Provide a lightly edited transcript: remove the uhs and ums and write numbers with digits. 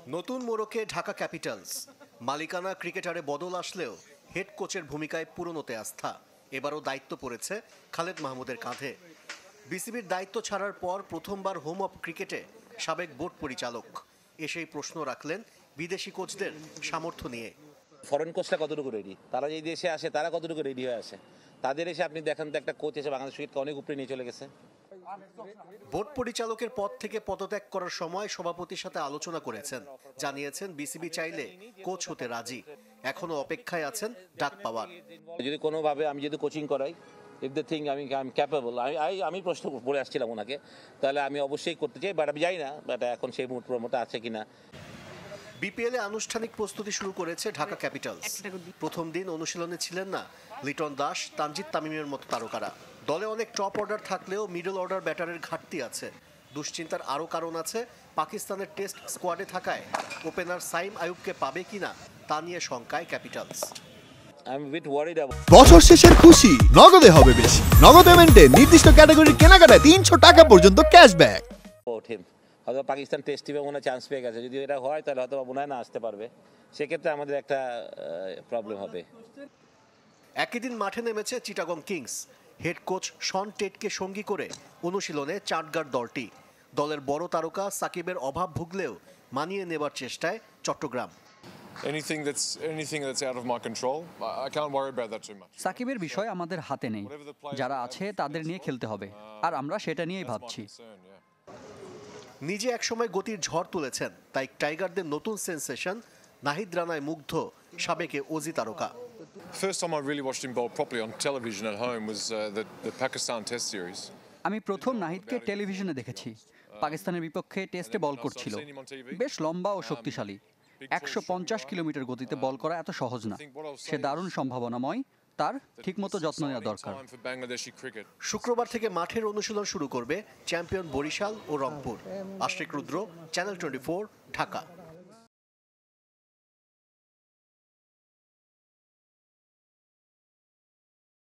নতুন মোড়কে ঢাকা ক্যাপিটালস। মালিকানা ক্রিকেটারে বদল আসলেও হেড কোচের ভূমিকায় পুরনোতে আস্থা। এবারও দায়িত্ব পড়েছে খালেদ মাহমুদের কাঁধে। বিসিবির দায়িত্ব ছাড়ার পর প্রথমবার হোম অফ ক্রিকেটে সাবেক বোর্ড পরিচালক এসেই প্রশ্ন রাখলেন বিদেশি কোচদের সামর্থ্য নিয়ে। ফরেন কোচরা কতটুকু রেডি, তারা যে দেশে আসে তারা কতটুকু রেডি হয়ে আসে, তাদের এসে আপনি দেখেন তো একটা কোচ এসে বাংলাদেশ ক্রিকেটকে অনেক উপরে নিয়ে চলে গেছে। বোর্ড পরিচালকের পদ থেকে পদত্যাগ করার সময় সভাপতির সাথে আলোচনা করেছেন, জানিয়েছেন বিসিবি চাইলে কোচ হতে রাজি, এখনো অপেক্ষায় আছেন ডাক পাওয়ার। যদি কোনোভাবে আমি যদি কোচিং করাই, ইফ দ্য থিং আমি ক্যাপেবল, আমি প্রশ্ন বলে আসছিলাম ওনাকে, তাহলে আমি অবশ্যই করতে চাই, বাট আমি জানি না বাট এখন সেই মুড প্রমোটা আছে কিনা। বিপিএল এ আনুষ্ঠানিক প্রস্তুতি শুরু করেছে ঢাকা ক্যাপিটালস। প্রথম দিন অনুশীলনে ছিলেন না লিটন দাস, তানজিদ তামিমের মতো তারকারা। দলে অনেক টপ অর্ডার থাকলেও মিডল অর্ডার ব্যাটারের ঘাটতি আছে। দুশ্চিন্তার আরও কারণ আছে পাকিস্তানের টেস্ট স্কোয়াডে থাকায় ওপেনার সাইম আয়ুবকে পাবে কিনা তা নিয়ে শঙ্কায় ক্যাপিটালস। বছর শেষের খুশি নগদে হবে বেশি। নগদ পেমেন্টে নির্দিষ্ট ক্যাটাগরির কেনাকাটায় 300 টাকা পর্যন্ত ক্যাশব্যাক। হয়তো পাকিস্তান টেস্ট টিমে মনে হয় চান্স পেয়ে গেছে, যদি এটা হয় তাহলে হয়তো মনে হয় না আসতে পারবে, সেক্ষেত্রে আমাদের একটা প্রবলেম হবে। একই দিন মাঠে নেমেছে চিটাগং কিংস। হেড কোচ শন টেটকে সঙ্গী করে অনুশীলনে চাটগার দলটি। দলের বড় তারকা সাকিবের অভাব ভুগলেও মানিয়ে নেবার চেষ্টায় চট্টগ্রাম। সাকিবের বিষয় আমাদের হাতে নেই, যারা আছে তাদের নিয়ে খেলতে হবে, আর আমরা সেটা নিয়েই ভাবছি। নিজে একসময় গতির ঝড় তুলেছেন, তাই টাইগারদের নতুন সেন্সেশন নাহিদ রানায় মুগ্ধ সাবেক অজি তারকা। আমি প্রথম নাহিদকে টেলিভিশনে দেখেছি, পাকিস্তানের বিপক্ষে টেস্টে বল করছিল। বেশ লম্বা ও শক্তিশালী, 150 কিলোমিটার গতিতে বল করা এত সহজ না। সে দারুণ সম্ভাবনাময়, তার ঠিকমতো যত্ন নেওয়া দরকার। শুক্রবার থেকে মাঠের অনুশীলন শুরু করবে চ্যাম্পিয়ন বরিশাল ও রংপুর। আশিক রুদ্র, চ্যানেল 24, ঢাকা।